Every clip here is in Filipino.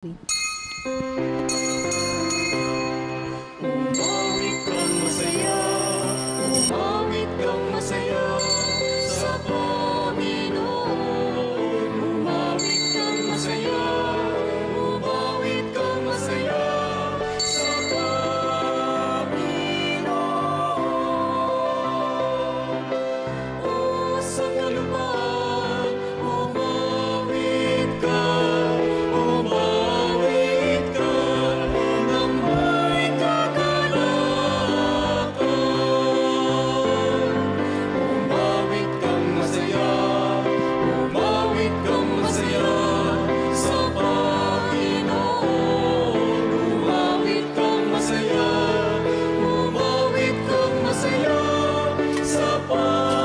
Umawit kang masaya, umawit kang masaya sa Panginoon. Umawit kang masaya, umawit kang masaya sa Panginoon. O sa kalupaan, umawit ka nang may kagalakan. Umawit kang masaya sa Panginoon. Umawit kang masaya sa Panginoon.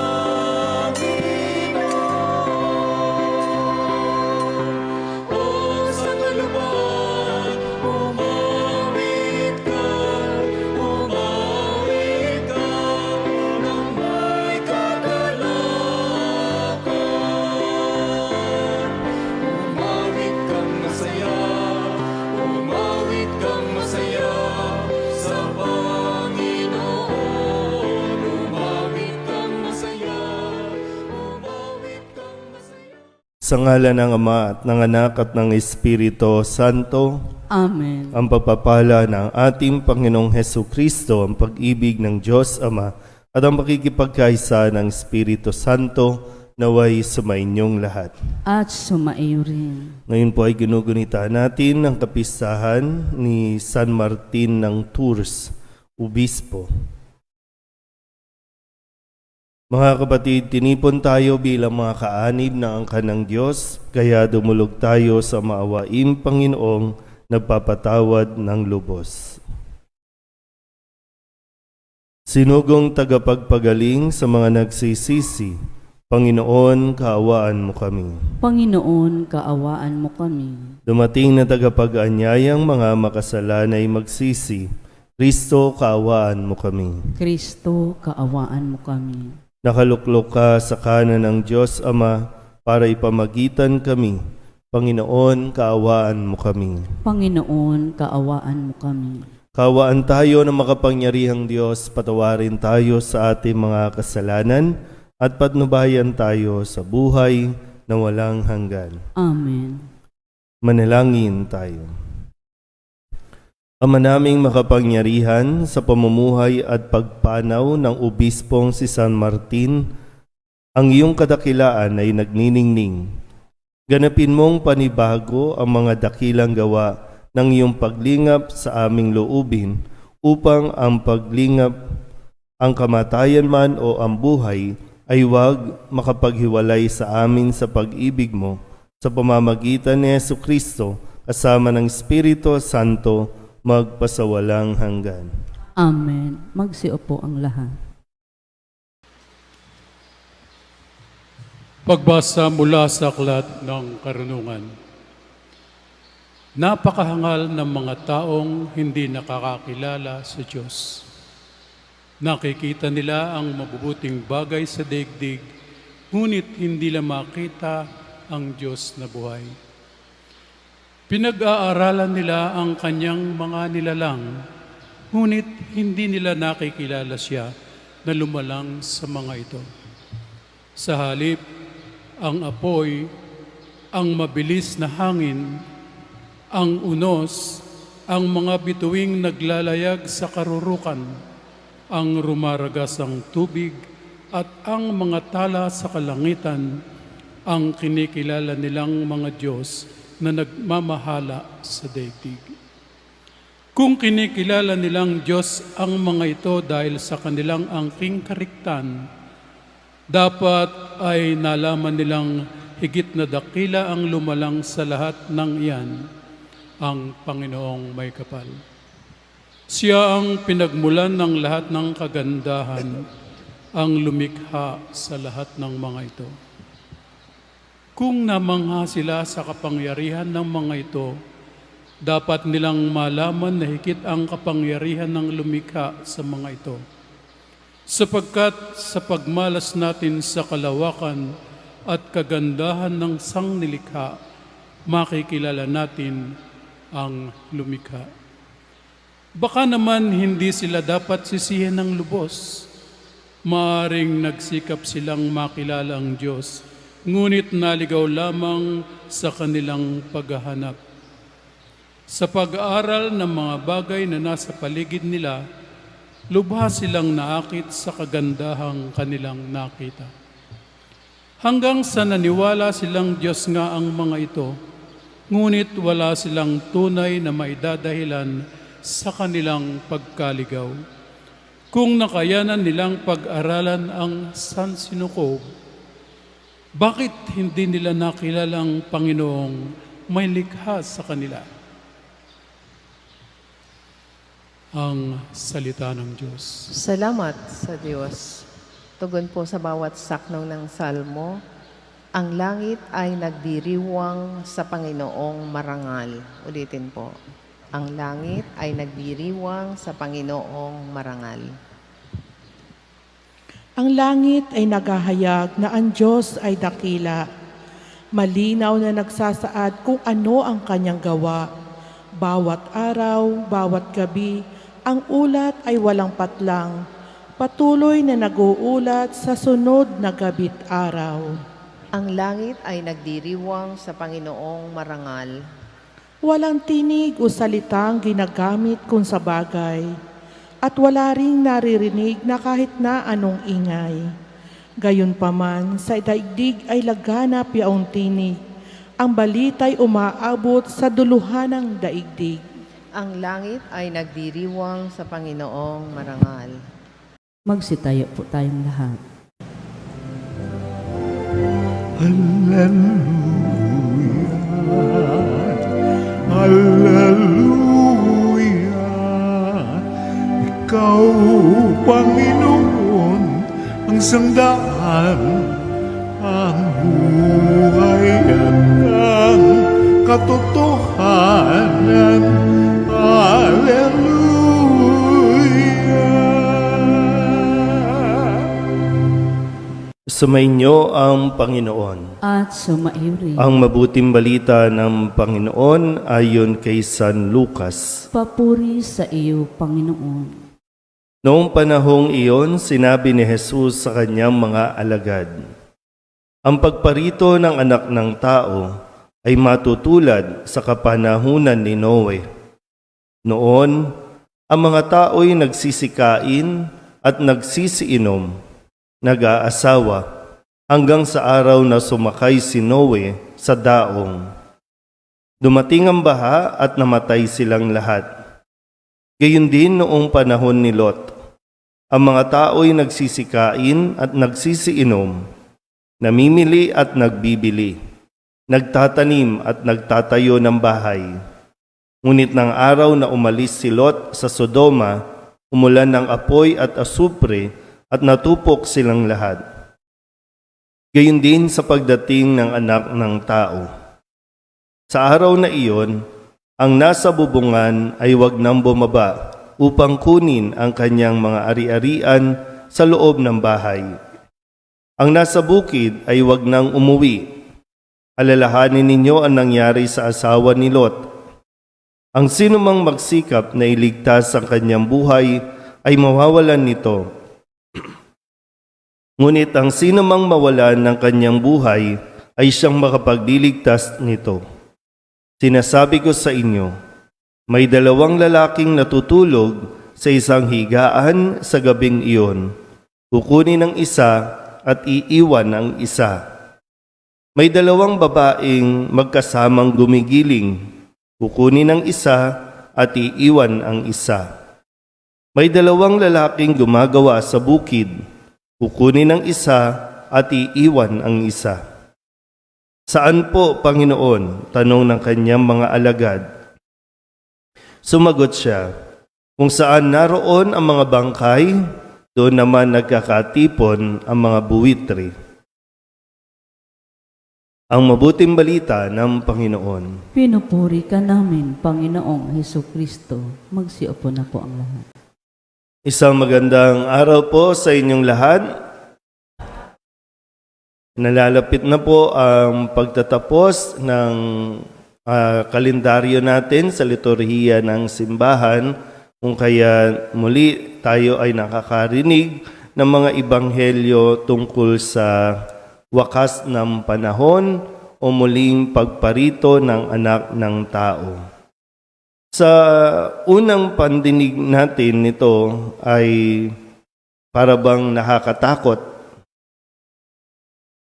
O sa kalupaan, umawit ka nang may kagalakan. Umawit kang masaya sa Panginoon. Umawit kang masaya. Sa ngalan ng Ama at ng Anak at ng Espiritu Santo. Amen. Ang pagpapala ng ating Panginoong Hesukristo, ang pag-ibig ng Diyos Ama at ang pakikipagkaisa ng Espiritu Santo naway sumainyong lahat. At sumaiyo rin. Ngayon po ay ginugunita natin ang kapistahan ni San Martin ng Tours, Obispo. Mga kapatid, tinipon tayo bilang mga kaanib ng angkan ng Diyos, kaya dumulog tayo sa maawaing Panginoong nagpapatawad ng lubos. Sinugong tagapagpagaling sa mga nagsisisi, Panginoon, kaawaan mo kami. Panginoon, kaawaan mo kami. Dumating na tagapag-anyayang mga makasalanay magsisi, Kristo, kaawaan mo kami. Kristo, kaawaan mo kami. Nakaluklok ka sa kanan ng Diyos Ama para ipamagitan kami. Panginoon, kaawaan mo kami. Panginoon, kaawaan mo kami. Kaawaan tayo ng makapangyarihang Diyos, patawarin tayo sa ating mga kasalanan at patnubayan tayo sa buhay na walang hanggan. Amen. Manalangin tayo. Ama naming makapangyarihan, sa pamumuhay at pagpanaw ng obispong si San Martin, ang iyong kadakilaan ay nagniningning. Ganapin mong panibago ang mga dakilang gawa ng iyong paglingap sa aming loobin upang ang paglingap, ang kamatayan man o ang buhay ay huwag makapaghiwalay sa amin sa pag-ibig mo sa pamamagitan ni Hesukristo kasama ng Espiritu Santo magpasawalang hanggan. Amen. Magsiupo ang lahat. Pagbasa mula sa aklat ng Karunungan. Napakahangal ng mga taong hindi nakakakilala sa Diyos. Nakikita nila ang mabubuting bagay sa daigdig, ngunit hindi nila makita ang Diyos na buhay. Pinag-aaralan nila ang kanyang mga nilalang, ngunit hindi nila nakikilala siya na lumalang sa mga ito. Sa halip, ang apoy, ang mabilis na hangin, ang unos, ang mga bituing naglalayag sa karurukan, ang rumaragasang tubig, at ang mga tala sa kalangitan, ang kinikilala nilang mga Diyos na nagmamahala sa daigdig. Kung kinikilala nilang Diyos ang mga ito dahil sa kanilang angking kariktan, dapat ay nalaman nilang higit na dakila ang lumalang sa lahat ng iyan, ang Panginoong may kapal. Siya ang pinagmulan ng lahat ng kagandahan, ang lumikha sa lahat ng mga ito. Kung namangha sila sa kapangyarihan ng mga ito, dapat nilang malaman na higit ang kapangyarihan ng lumikha sa mga ito. Sapagkat sa pagmalas natin sa kalawakan at kagandahan ng sangnilikha, makikilala natin ang lumikha. Baka naman hindi sila dapat sisihin ng lubos. Maaring nagsikap silang makilala ang Diyos, ngunit naligaw lamang sa kanilang paghahanap. Sa pag-aaral ng mga bagay na nasa paligid nila, lubha silang naakit sa kagandahang kanilang nakita. Hanggang sa naniwala silang Diyos nga ang mga ito, ngunit wala silang tunay na maidadahilan sa kanilang pagkaligaw. Kung nakayanan nilang pag-aralan ang sansinukob, bakit hindi nila nakilalang Panginoong may likha sa kanila? Ang salita ng Diyos. Salamat sa Diyos. Tugon po sa bawat saknong ng salmo, ang langit ay nagdiriwang sa Panginoong marangal. Ulitin po. Ang langit ay nagdiriwang sa Panginoong marangal. Ang langit ay naghahayag na ang Diyos ay dakila. Malinaw na nagsasaad kung ano ang kanyang gawa. Bawat araw, bawat gabi, ang ulat ay walang patlang. Patuloy na nag-uulat sa sunod na gabi't araw. Ang langit ay nagdiriwang sa Panginoong marangal. Walang tinig o salitang ginagamit kung sa bagay. At wala ring naririnig na kahit na anong ingay. Gayunpaman, sa daigdig ay laganap yaong tinig. Ang balita'y umaabot sa duluhanang daigdig. Ang langit ay nagdiriwang sa Panginoong marangal. Magsitayo po tayong lahat. Hallelujah, Hallelujah. Ikaw, Panginoon, ang sangdaan, ang buhay at ang katotohanan. Hallelujah. Sumainyo ang Panginoon. At sumairin. Ang mabuting balita ng Panginoon ayon kay San Lucas. Papuri sa iyo, Panginoon. Noong panahong iyon, sinabi ni Jesus sa kanyang mga alagad, ang pagparito ng anak ng tao ay matutulad sa kapanahunan ni Noe. Noon, ang mga tao'y nagsisikain at nagsisiinom, nag-aasawa, hanggang sa araw na sumakay si Noe sa daong. Dumating ang baha at namatay silang lahat. Gayon din noong panahon ni Lot. Ang mga tao'y nagsisikain at nagsisiinom, namimili at nagbibili, nagtatanim at nagtatayo ng bahay. Ngunit ng araw na umalis si Lot sa Sodoma, umulan ng apoy at asupre at natupok silang lahat. Gayon din sa pagdating ng anak ng tao. Sa araw na iyon, ang nasa bubungan ay wag nang bumaba upang kunin ang kanyang mga ari-arian sa loob ng bahay. Ang nasa bukid ay wag nang umuwi. Alalahanin ninyo ang nangyari sa asawa ni Lot. Ang sinumang magsikap na iligtas ang kanyang buhay ay mawawalan nito. Ngunit ang sinumang mawalan ng kanyang buhay ay siyang makapagliligtas nito. Sinasabi ko sa inyo, may dalawang lalaking natutulog sa isang higaan sa gabing iyon. Kukunin ang isa at iiwan ang isa. May dalawang babaeng magkasamang gumigiling. Kukunin ang isa at iiwan ang isa. May dalawang lalaking gumagawa sa bukid. Kukunin ang isa at iiwan ang isa. Saan po, Panginoon? Tanong ng kanyang mga alagad. Sumagot siya, kung saan naroon ang mga bangkay, doon naman nagkakatipon ang mga buwitre. Ang mabuting balita ng Panginoon. Pinupuri ka namin, Panginoong Hesukristo. Magsiupo na po ang lahat. Isang magandang araw po sa inyong lahat. Nalalapit na po ang pagtatapos ng kalendaryo natin sa liturhiya ng simbahan, kung kaya muli tayo ay nakakarinig ng mga ebanghelyo tungkol sa wakas ng panahon o muling pagparito ng anak ng tao. Sa unang pandinig natin nito ay para bang nakakatakot.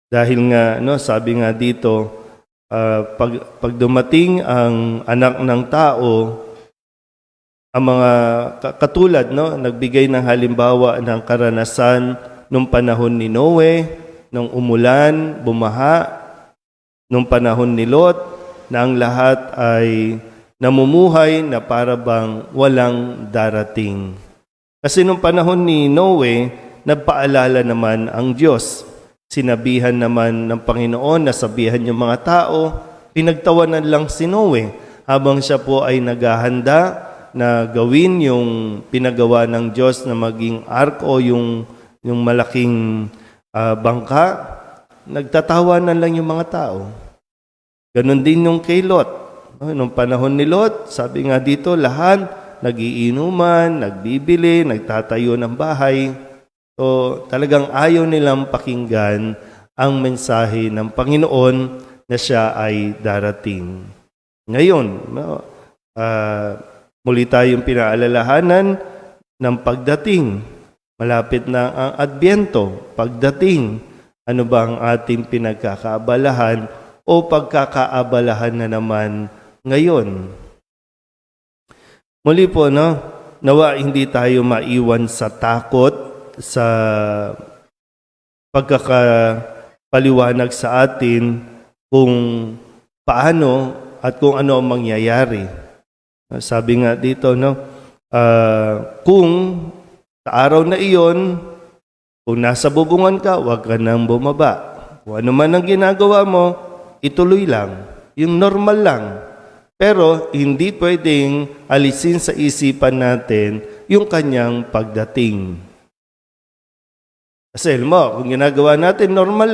Dahil nga, sabi nga dito, pag dumating ang anak ng tao, ang mga katulad, nagbigay ng halimbawa ng karanasan nung panahon ni Noe, nung umulan, bumaha, nung panahon ni Lot, na ang lahat ay namumuhay na para bang walang darating. Kasi nung panahon ni Noe, nagpaalala naman ang Diyos. Sinabihan naman ng Panginoon, nasabihan yung mga tao, pinagtawanan lang si Noe habang siya po ay naghahanda na gawin yung pinagawa ng Diyos na maging arko, yung malaking bangka. Nagtatawanan lang yung mga tao. Ganon din yung kay Lot. Nung panahon ni Lot, sabi nga dito, lahat nagiinuman, nagbibili, nagtatayo ng bahay. So, talagang ayaw nilang pakinggan ang mensahe ng Panginoon na siya ay darating. Ngayon, muli tayong pinaalalahanan ng pagdating. Malapit na ang Adbyento, pagdating. Ano ba ang ating pinagkakaabalahan o pagkakaabalahan na naman ngayon? Muli po, nawa hindi tayo maiwan sa takot, sa pagkakapaliwanag sa atin kung paano at kung ano ang mangyayari. Sabi nga dito, kung sa araw na iyon, kung nasa bubungan ka, huwag ka nang bumaba. Kung ano man ang ginagawa mo, ituloy lang. Yung normal lang. Pero hindi pwedeng alisin sa isipan natin yung kanyang pagdating. Kasi kung ginagawa natin, normal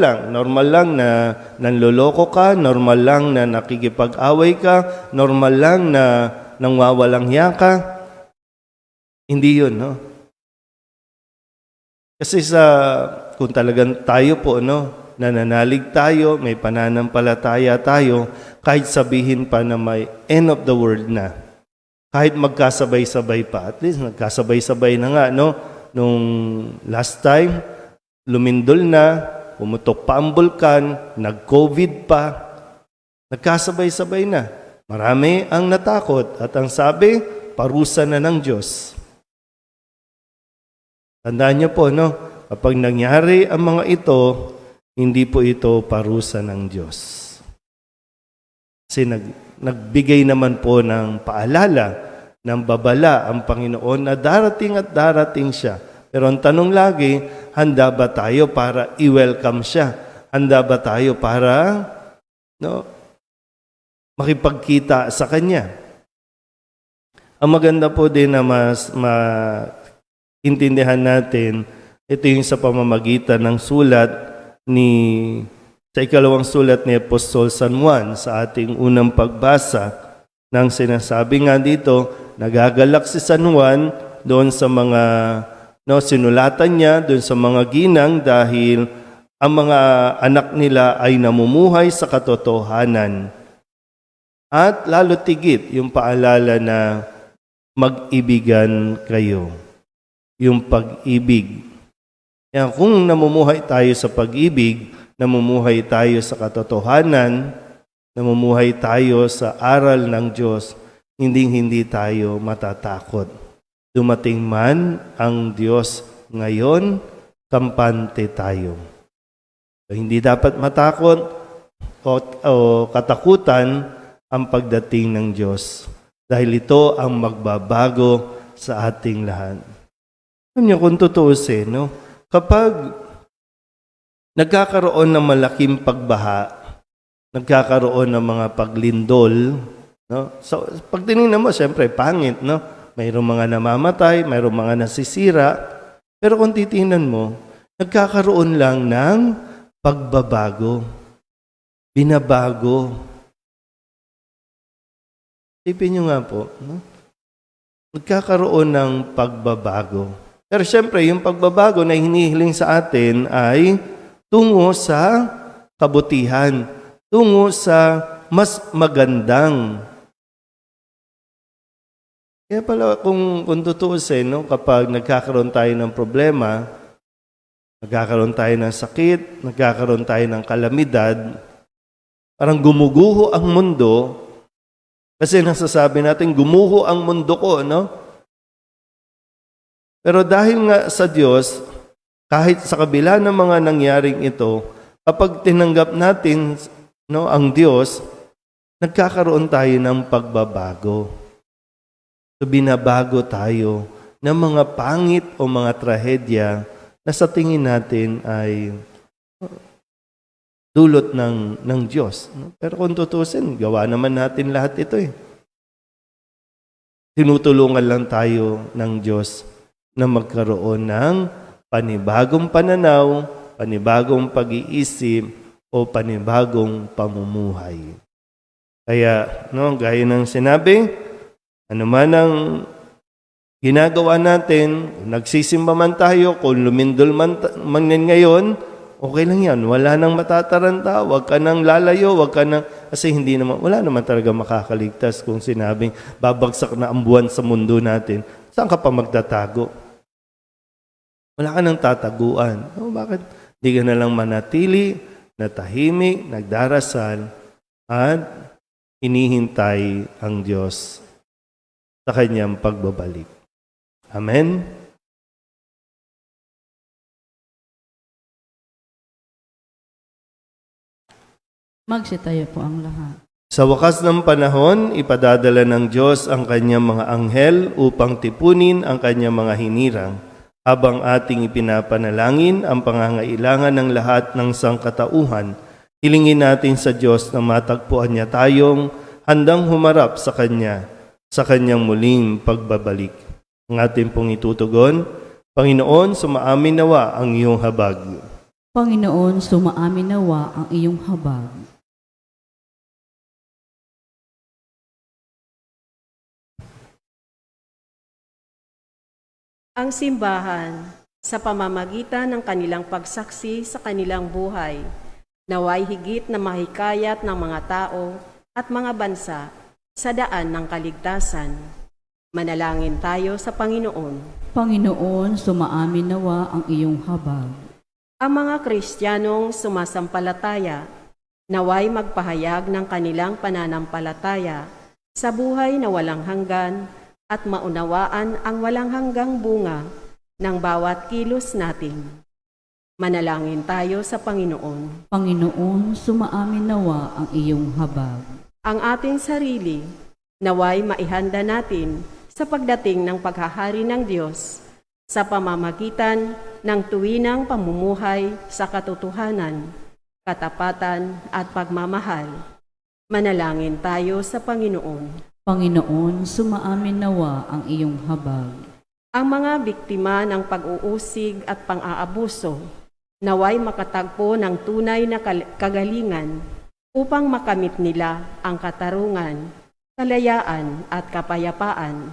lang na nanloloko ka, normal lang na nakikipag-away ka, normal lang na nangwawalang hiya ka. Hindi yun, Kasi kung talagang tayo po, nananalig tayo, may pananampalataya tayo, kahit sabihin pa na may end of the world na, kahit magkasabay-sabay pa, at least nagkasabay-sabay na nga, nung last time, lumindol na, pumutok pa ang bulkan, nag-COVID pa, nagkasabay-sabay na. Marami ang natakot at ang sabi, parusa na ng Diyos. Tandaan niyo po, kapag nangyari ang mga ito, hindi po ito parusa ng Diyos. Kasi nagbigay naman po ng paalala, ng babala ang Panginoon na darating at darating siya. Pero ang tanong lagi, handa ba tayo para i-welcome siya? Handa ba tayo para makipagkita sa Kanya? Ang maganda po din na mas maintindihan natin, ito yung sa pamamagitan ng sulat sa ikalawang sulat ni Apostol San Juan sa ating unang pagbasa nang sinasabi nga dito, nagagalak si San Juan doon sa mga sinulatan niya doon sa mga ginang dahil ang mga anak nila ay namumuhay sa katotohanan. At lalo tigit yung paalala na mag-ibigan kayo. Yung pag-ibig. Kaya kung namumuhay tayo sa pag-ibig, namumuhay tayo sa katotohanan, namumuhay tayo sa aral ng Diyos, hindi tayo matatakot. Dumating man ang Diyos ngayon, kampante tayo. So, hindi dapat matakot o katakutan ang pagdating ng Diyos. Dahil ito ang magbabago sa ating lahat. Alam niyo kung tutuusin, kapag nagkakaroon ng malaking pagbaha, nagkakaroon ng mga paglindol, so pag tinignan mo, siyempre pangit, mayroong mga namamatay, mayroong mga nasisira, pero kung titingnan mo, nagkakaroon lang ng pagbabago. Binabago. Isipin nyo nga po, no? Nagkakaroon ng pagbabago. Pero syempre, yung pagbabago na hinihiling sa atin ay tungo sa kabutihan, tungo sa mas magandang. Kaya pala kung tutuusin, no, kapag nagkakaroon tayo ng problema, nagkakaroon tayo ng sakit, nagkakaroon tayo ng kalamidad, parang gumuguho ang mundo, kasi nasasabi natin, gumuho ang mundo ko, no? Pero dahil nga sa Diyos, kahit sa kabila ng mga nangyaring ito, kapag tinanggap natin, no, ang Diyos, nagkakaroon tayo ng pagbabago. So, binabago tayo ng mga pangit o mga trahedya na sa tingin natin ay dulot ng Diyos. Pero kung tutusin, gawa naman natin lahat ito eh. Tinutulungan lang tayo ng Diyos na magkaroon ng panibagong pananaw, panibagong pag-iisip, o panibagong pamumuhay. Kaya, no, gaya ng sinabi, ano man ang ginagawa natin, nagsisimba man tayo, kung lumindol man ngayon, okay lang yan. Wala nang matataranta, wag ka nang lalayo, wag ka nang, kasi hindi naman, wala naman talaga makakaligtas kung sinabing babagsak na ang buwan sa mundo natin. Saan ka pa magtatago? Wala ka nang tataguan. O, bakit? Di ka na lang manatili, natahimik, nagdarasal, at hinihintay ang Diyos sa kanyang pagbabalik. Amen? Magsitayo po ang lahat. Sa wakas ng panahon, ipadadala ng Diyos ang kanyang mga anghel upang tipunin ang kanyang mga hinirang, habang ating ipinapanalangin ang pangangailangan ng lahat ng sangkatauhan. Hilingin natin sa Diyos na matagpuan niya tayong handang humarap sa Kanya, sa Kanyang muling pagbabalik. Ang ating pong itutugon, Panginoon, sumaamin nawa ang iyong habag. Panginoon, sumaamin nawa ang iyong habag. Ang simbahan, sa pamamagitan ng kanilang pagsaksi sa kanilang buhay, naway higit na mahikayat ng mga tao at mga bansa sa daan ng kaligtasan. Manalangin tayo sa Panginoon. Panginoon, sumaamin nawa ang iyong habag. Ang mga Kristiyanong sumasampalataya, naway magpahayag ng kanilang pananampalataya sa buhay na walang hanggan at maunawaan ang walang hanggang bunga ng bawat kilos natin. Manalangin tayo sa Panginoon. Panginoon, sumaamin nawa ang iyong habag. Ang ating sarili, naway maihanda natin sa pagdating ng paghahari ng Diyos sa pamamagitan ng tuwinang pamumuhay sa katotohanan, katapatan at pagmamahal. Manalangin tayo sa Panginoon. Panginoon, sumaamin nawa ang iyong habag. Ang mga biktima ng pag-uusig at pang-aabuso, naway makatagpo ng tunay na kagalingan upang makamit nila ang katarungan, kalayaan at kapayapaan.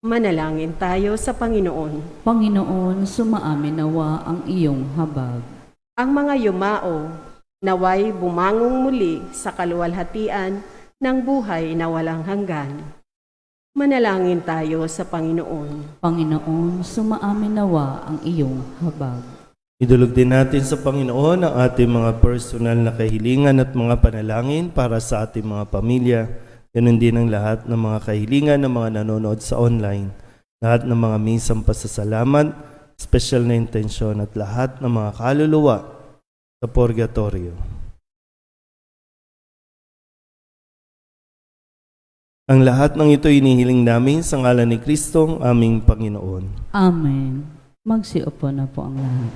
Manalangin tayo sa Panginoon. Panginoon, sumaamin nawa ang iyong habag. Ang mga yumao, naway bumangong muli sa kaluwalhatian ng buhay na walang hanggan. Manalangin tayo sa Panginoon. Panginoon, sumaamin nawa ang iyong habag. Idulog din natin sa Panginoon ang ating mga personal na kahilingan at mga panalangin para sa ating mga pamilya. Ganun din ang lahat ng mga kahilingan ng mga nanonood sa online. Lahat ng mga minsang pasasalamat, special na intensyon at lahat ng mga kaluluwa sa purgatorio. Ang lahat ng ito inihiling namin sa ngalan ni Kristong aming Panginoon. Amen. Magsiupo na po ang lahat.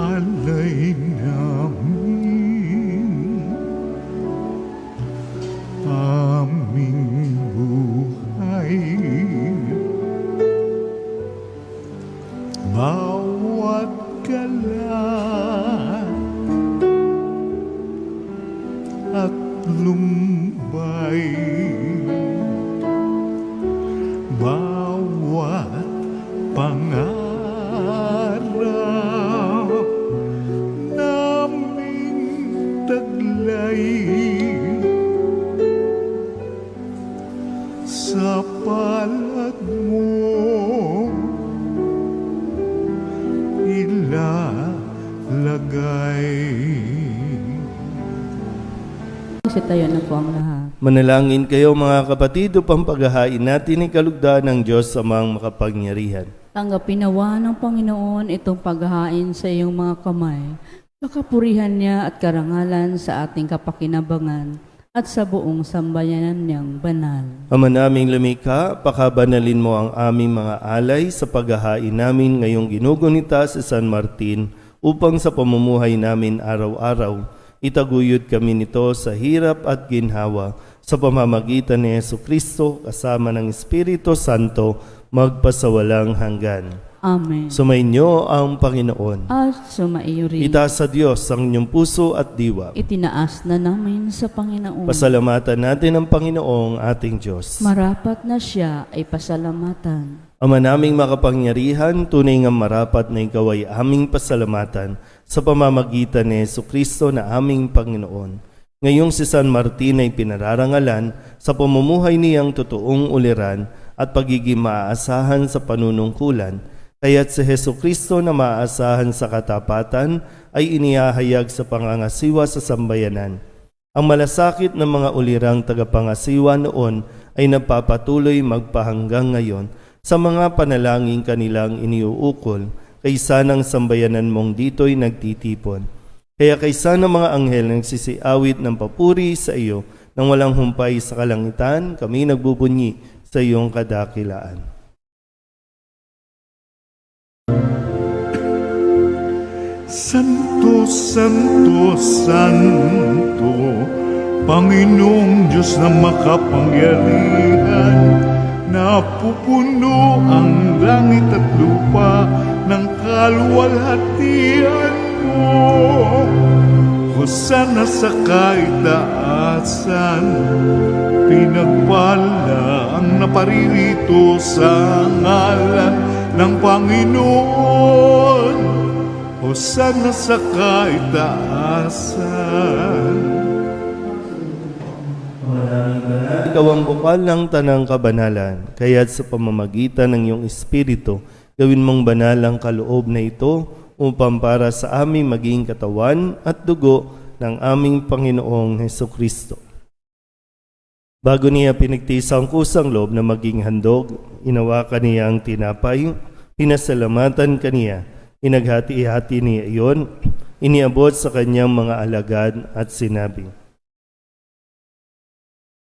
Alay namin aming pangarap naming taglay sa palad mo ilalagay. Tayo na po ang lahat. Manalangin kayo mga kapatid upang paghahain natin ang kalugdan ng Diyos amang makapangyarihan. Tanggapin nawa ng Panginoon itong paghahain sa iyong mga kamay, kakapurihan niya at karangalan sa ating kapakinabangan at sa buong sambayanan niyang banal. Ama naming lumikha, pakabanalin mo ang aming mga alay sa paghahain namin ngayong ginugunita sa San Martin upang sa pamumuhay namin araw-araw, itaguyod kami nito sa hirap at ginhawa sa pamamagitan ni Jesucristo kasama ng Espiritu Santo magpasawalang hanggan. Amen. Sumainyo ang Panginoon. At sumaiyo rin. Itaas sa Diyos ang inyong puso at diwa. Itinaas na namin sa Panginoon. Pasalamatan natin ang Panginoong ating Diyos. Marapat na siya ay pasalamatan. Ama naming makapangyarihan, tunay nga marapat na ikaw ay aming pasalamatan sa pamamagitan ni Jesucristo na aming Panginoon. Ngayong si San Martin ay pinararangalan sa pamumuhay niyang totoong uliran at pagiging maaasahan sa panunungkulan, kaya't si Jesucristo na maaasahan sa katapatan ay inihahayag sa pangangasiwa sa sambayanan. Ang malasakit ng mga ulirang tagapangasiwa noon ay nagpapatuloy magpahanggang ngayon sa mga panalangin kanilang iniuukol, kaysa ng sambayanan mong dito'y nagtitipon. Kaya kaysa ng mga anghel nagsisiawit ng papuri sa iyo, nang walang humpay sa kalangitan, kami nagbubunyi sa iyong kadakilaan. Santo, Santo, Santo, Panginoong Diyos na makapangyarihan, napupuno ang langit at lupa ng kaluwalhatian mo. Hosana sa kaitaasan, pinagpala ang naparirito sa ngalan ng Panginoon. Hosana sa kaitaasan. Ikaw ang bukal ng tanang kabanalan, kaya't sa pamamagitan ng iyong Espiritu, gawin mong banal ang kaloob na ito upang para sa aming maging katawan at dugo ng aming Panginoong Hesukristo. Bago niya pinagtisa ang kusang loob na maging handog, inawakan niya ang tinapay, pinasalamatan kaniya, inaghati-hati niya iyon, iniabot sa kanyang mga alagad at sinabi,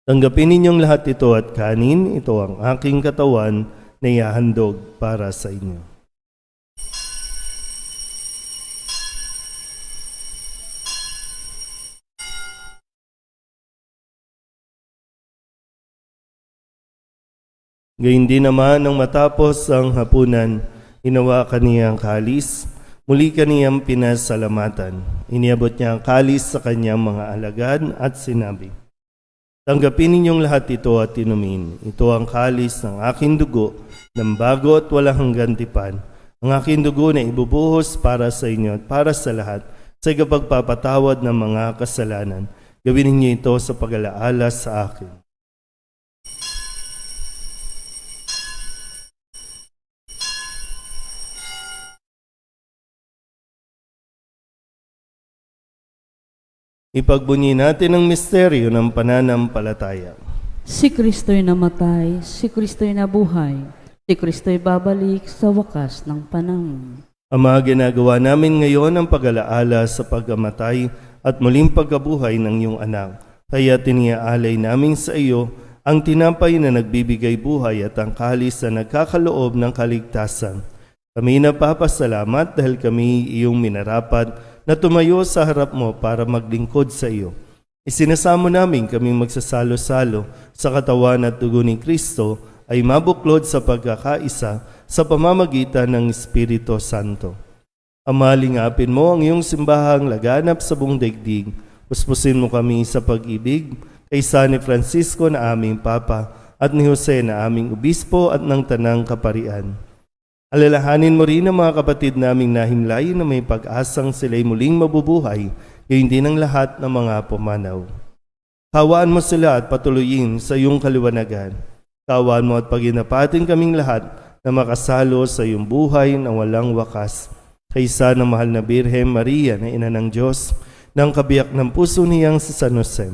tanggapin ninyong lahat ito at kanin, ito ang aking katawan na ihahandog para sa inyo. Gayun din naman nang matapos ang hapunan, inawakan niya ang kalis, muli kaniyang pinasalamatan. Iniabot niya ang kalis sa kanyang mga alagad at sinabi, tanggapin ninyong lahat ito at inumin. Ito ang kalis ng aking dugo, ng bago at walang hanggang tipan. Ang aking dugo na ibubuhos para sa inyo at para sa lahat, sa ikapagpapatawad ng mga kasalanan. Gawin ninyo ito sa pag-alaala sa akin. Ipagbunyi natin ang misteryo ng pananampalataya. Si Kristo'y namatay, si Kristo'y nabuhay, si Kristo'y babalik sa wakas ng panahon. Ama, ginagawa namin ngayon ang pag-alaala sa pagkamatay at muling pagkabuhay ng iyong anak. Kaya tiniaalay namin sa iyo ang tinapay na nagbibigay buhay at ang kalis na nagkakaloob ng kaligtasan. Kami napapasalamat dahil kami iyong minarapat na tumayo sa harap mo para maglingkod sa iyo. Isinasamo namin kaming magsasalo-salo sa katawan at dugo ni Kristo ay mabuklod sa pagkakaisa sa pamamagitan ng Espiritu Santo. Ama, lingapin mo ang iyong simbahang laganap sa buong daigdig. Puspusin mo kami sa pag-ibig kay San Francisco na aming Papa at ni Jose na aming Obispo at ng Tanang Kaparian. Alalahanin mo rin ang mga kapatid naming nahimlay na may pag-asang sila'y muling mabubuhay, gayon din ang lahat ng mga pumanaw. Kawaan mo sila at patuloyin sa iyong kaliwanagan. Kawaan mo at paginapatin kaming lahat na makasalo sa iyong buhay na walang wakas. Kaysa ng mahal na Birhen Maria na Ina ng Diyos, ng kabiyak ng puso niyang si San Jose.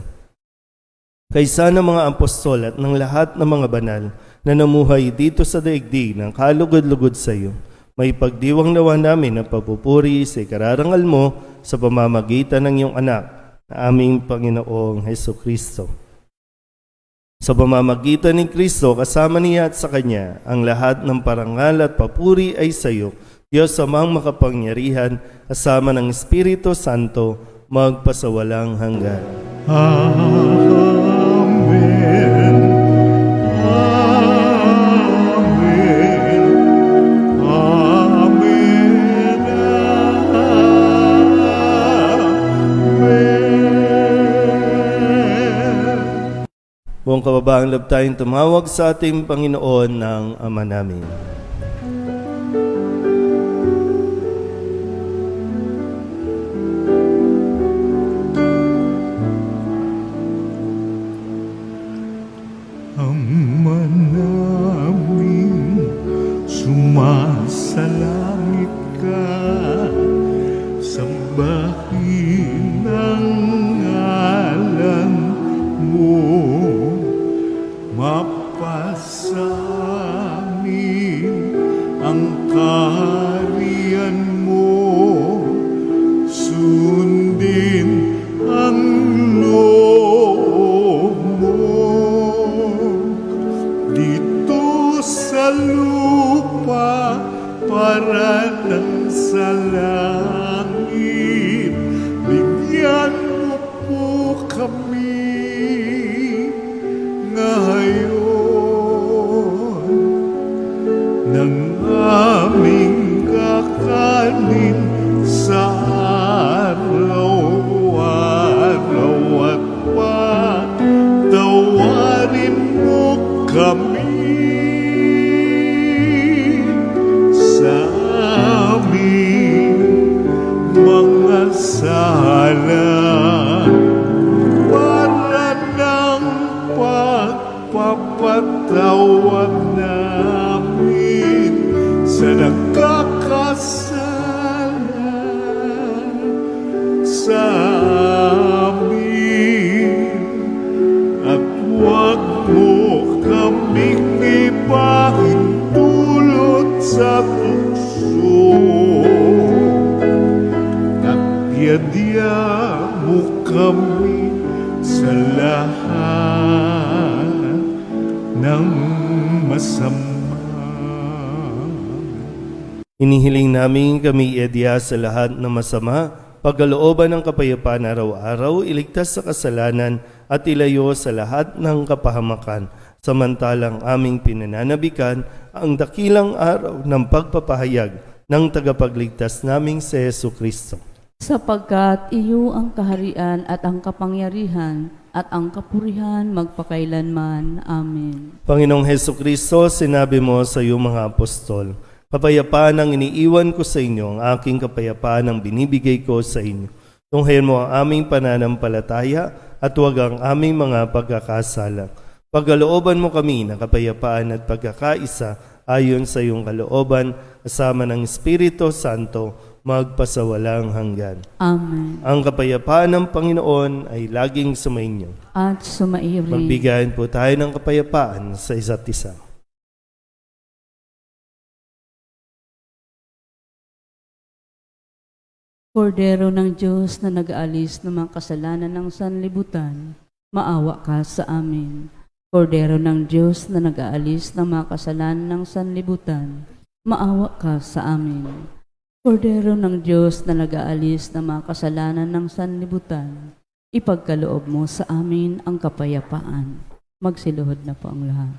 Kaysa ng mga apostol at ng lahat ng mga banal na namuhay dito sa daigdig ng kalugod-lugod sa iyo, may pagdiwang nawa namin ang pagpupuri sa ikararangal mo sa pamamagitan ng iyong anak na aming Panginoong Hesukristo. Sa pamamagitan ni Kristo, kasama niya at sa Kanya, ang lahat ng parangal at papuri ay sa iyo, Diyos amang makapangyarihan, kasama ng Espiritu Santo, magpasawalang hanggan. Amen. Amen. Amen. Amen. Buong kababaang loob tayong tumawag sa ating Panginoon ng Ama namin. Ama namin, sumasalangit ka, sambahin ang ngalan mo, mapasamin ang kaharian mo, sundin ang loob mo dito sa lupa para ng sa langit. Bigyan mo po kami ngayon ng aming kakanin sa araw-araw at patawarin mo kami sa aming mga sala para ng pagpapatawad namin sa nagkakasala sa amin, at huwag mo kaming ipahintulot sa tukso, at yadya mo kami sa lahat ng masama. Inihiling namin kami iadya sa lahat ng masama, pagkalooban ng kapayapaan araw-araw, iligtas sa kasalanan at ilayo sa lahat ng kapahamakan, samantalang aming pinananabikan ang dakilang araw ng pagpapahayag ng tagapagligtas naming si Jesucristo. Sapagkat iyo ang kaharian at ang kapangyarihan at ang kapurihan magpakailanman. Amen. Panginoong Jesucristo, sinabi mo sa iyong mga apostol, kapayapaan ang iniiwan ko sa inyo, ang aking kapayapaan ang binibigay ko sa inyo. Tunghayan mo ang aming pananampalataya at huwag ang aming mga pagkakasala. Pagkalooban mo kami ng kapayapaan at pagkakaisa ayon sa iyong kalooban, kasama ng Espiritu Santo, magpasawalang hanggan. Amen. Ang kapayapaan ng Panginoon ay laging sumainyo. At sumairin. Magbigayan po tayo ng kapayapaan sa isa't isa. Kordero ng Diyos na nag-aalis ng mga kasalanan ng sanlibutan, maawa ka sa amin. Kordero ng Diyos na nag-aalis ng mga kasalanan ng sanlibutan, maawa ka sa amin. Kordero ng Diyos na nag-aalis ng mga kasalanan ng sanlibutan, ipagkaloob mo sa amin ang kapayapaan. Magsiluhod na po ang lahat.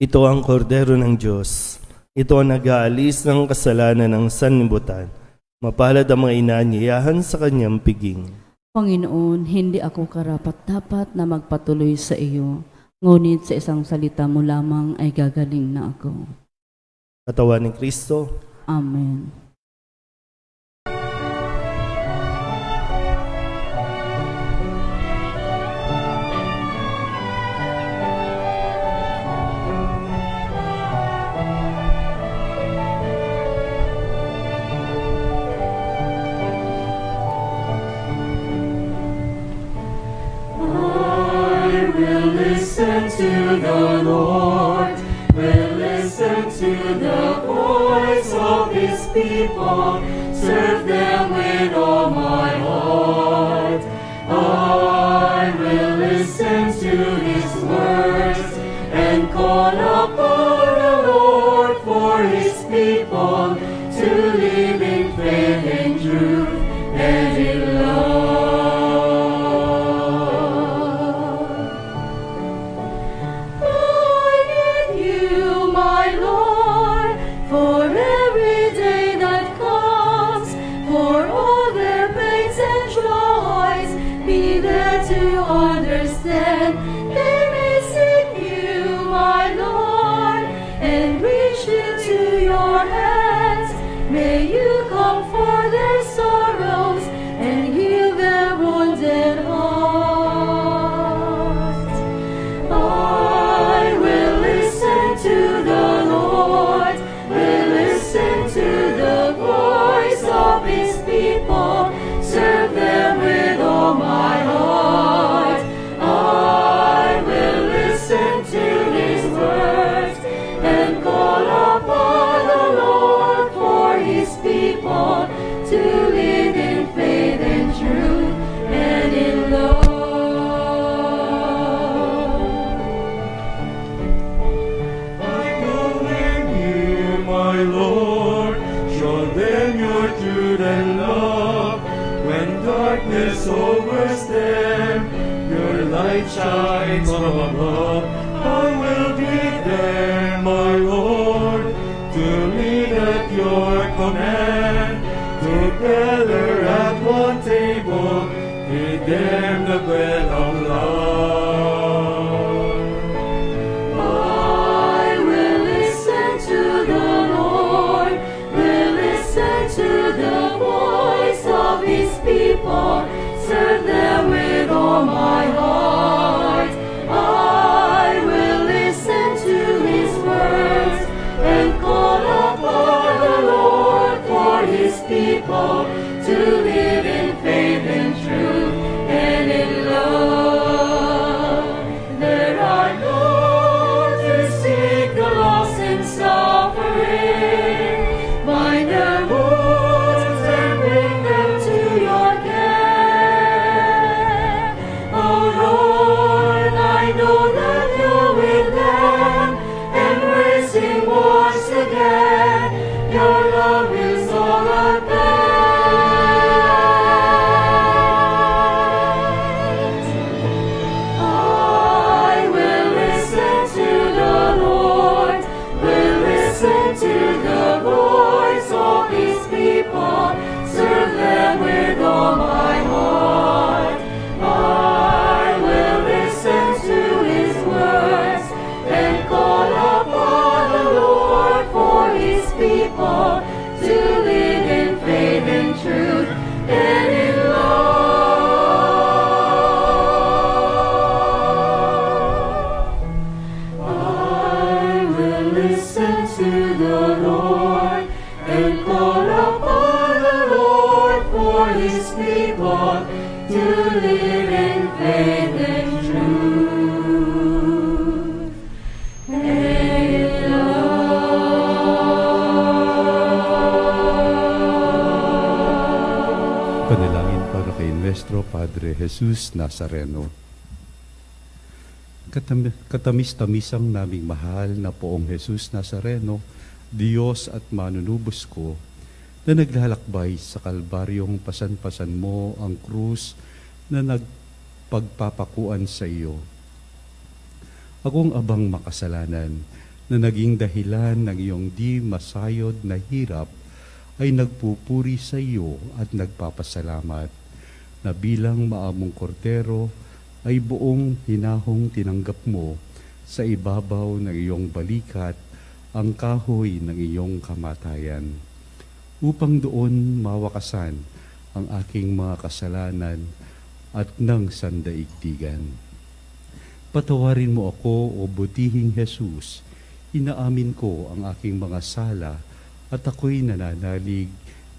Ito ang kordero ng Diyos. Ito ang nag-aalis ng kasalanan ng sanlibutan. Mapalad ang mga inaanyayahan sa kanyang piging. Panginoon, hindi ako karapat-dapat na magpatuloy sa iyo, Ngunit sa isang salita mo lamang ay gagaling na ako. Katawan ni Kristo. Amen. Listen to the Lord, will listen to the voice of His people, serve them with all my heart. I will listen to His words and call upon the Lord for His people to live in faith and truth and in love. Understand, they may seek you, my Lord, and reach into your hands. May you comfort their sorrows and heal their wounded hearts. I will listen to the Lord, will listen to the voice of His people, serve them with all my heart. To live in faith and truth and in love. I believe you, my Lord, show them your truth and love. When darkness overtakes them, your light shines from above. I will be there, my Lord, to lead at your command. Together at one table, feed them the bread of love. I will listen to the Lord, will listen to the voice of His people, serve them with all my heart. I will listen to His words and call upon the Lord for His people to live in faith and truth and in love. There I go to seek the lost and suffering, bind their wounds and bring them to your care. Oh Lord, I know that you're with them, embracing once again. Your love is all I bear. I will listen to the Lord, will listen to the voice of His people, serve them with all my heart. I will listen to His words and call upon the Lord for His people to live in faith and truth and in love. I will listen to the Lord and call upon the Lord for His people to live in faith and truth and in love. Panalangin para kay Nuestro Padre Jesus Nazareno. Katamis-tamisang naming mahal na Poong Jesus Nazareno, Diyos at manunubos ko, na naglalakbay sa kalbaryong pasan-pasan mo ang krus na nagpagpapakuan sa iyo. Akong abang makasalanan na naging dahilan ng iyong di masayod na hirap ay nagpupuri sa iyo at nagpapasalamat na bilang maamong kordero ay buong hinahong tinanggap mo sa ibabaw ng iyong balikat ang kahoy ng iyong kamatayan, upang doon mawakasan ang aking mga kasalanan at ng sandaigdigan. Patawarin mo ako, o butihing Jesus, inaamin ko ang aking mga sala at ako'y nananalig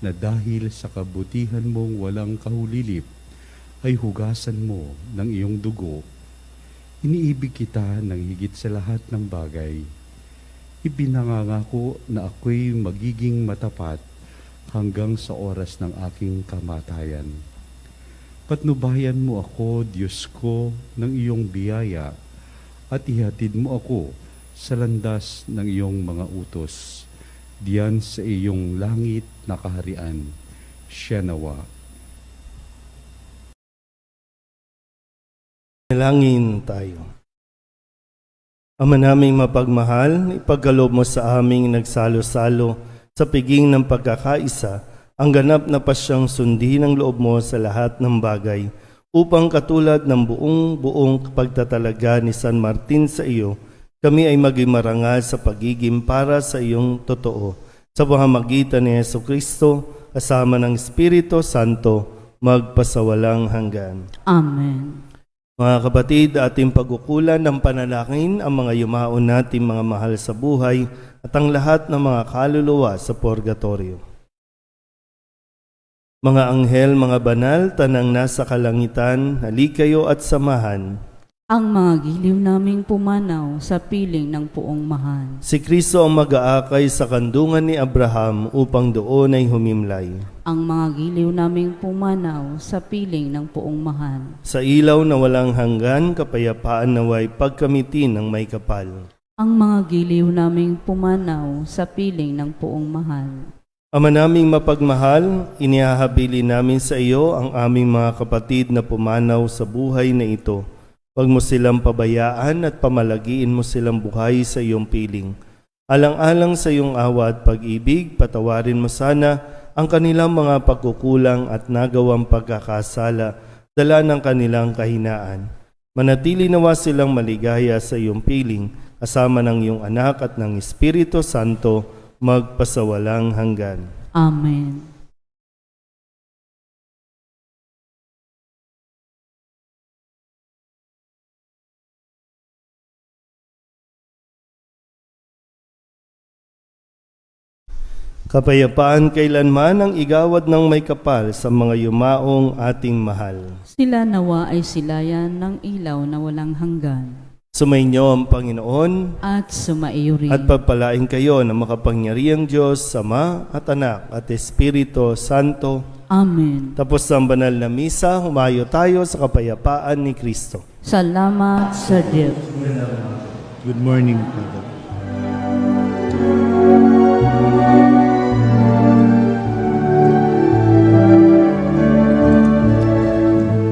na dahil sa kabutihan mong walang kahulilip ay hugasan mo ng iyong dugo. Iniibig kita ng higit sa lahat ng bagay. Ipinangangako na ako'y magiging matapat hanggang sa oras ng aking kamatayan. Patnubayan mo ako, Diyos ko, ng iyong biyaya at ihatid mo ako sa landas ng iyong mga utos, diyan sa iyong langit na kaharian. Siya nawa. Nalangin tayo. Ama naming mapagmahal, ipagkaloob mo sa aming nagsalo-salo sa piging ng pagkakaisa ang ganap na pasyang sundin ng loob mo sa lahat ng bagay, upang katulad ng buong pagtatalaga ni San Martin sa iyo, kami ay maging marangal sa pagiging para sa iyong totoo. Sa pamamagitan ni Jesucristo, kasama ng Espiritu Santo, magpasawalang hanggan. Amen. Mga kapatid, ating pagkukulan ng panalangin ang mga yumaon nating mga mahal sa buhay at ang lahat ng mga kaluluwa sa purgatorio. Mga anghel, mga banal, tanang nasa kalangitan, halikayo at samahan ang mga giliw naming pumanaw sa piling ng Poong Mahal. si Kristo ang mag-aakay sa kandungan ni Abraham upang doon ay humimlay. Ang mga giliw naming pumanaw sa piling ng Poong Mahal. Sa ilaw na walang hanggan, kapayapaan naway pagkamitin ng may kapal. Ang mga giliw naming pumanaw sa piling ng Poong Mahal. Ama naming mapagmahal, inihahabili namin sa iyo ang aming mga kapatid na pumanaw sa buhay na ito. Huwag mo silang pabayaan at pamalagiin mo silang buhay sa iyong piling. Alang-alang sa iyong awa at pag-ibig, patawarin mo sana ang kanilang mga pagkukulang at nagawang pagkakasala, dala ng kanilang kahinaan. Manatili nawa silang maligaya sa iyong piling, kasama ng iyong anak at ng Espiritu Santo, magpasawalang hanggan. Amen. Kapayapaan kailanman ang igawad ng may kapal sa mga yumaong ating mahal. Sila nawa ay silayan ng ilaw na walang hanggan. Sumainyo ang Panginoon At sumaiyo rin. at pagpalain kayo ng makapangyarihang Diyos, Ama at Anak at Espiritu Santo. Amen. Tapos ang banal na misa, humayo tayo sa kapayapaan ni Kristo. Salamat sa Diyos. Good morning, Father.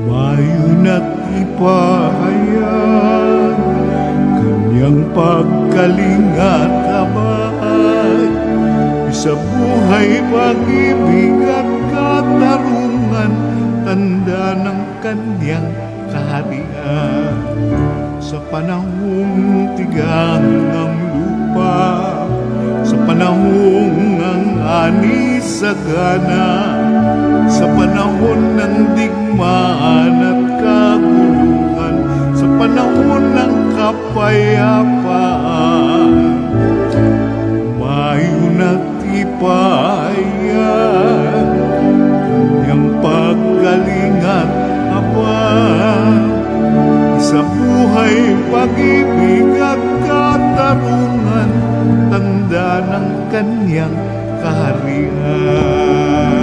Mayon at ipahayag kanyang pagkalingat abay, sa buhay, pag-ibig at katarungan, tanda ng kanyang kaharian. Sa panahong tigang ng lupa, sa panahong ng ani sa gana, sa panahon ng digmaan at kaguluhan, sa panahon ng kapayapaan, mayon at ipahayag kanyang pagkalingat abay, sa buhay, pag-ibig at katarungan, tanda ng kanyang kaharian.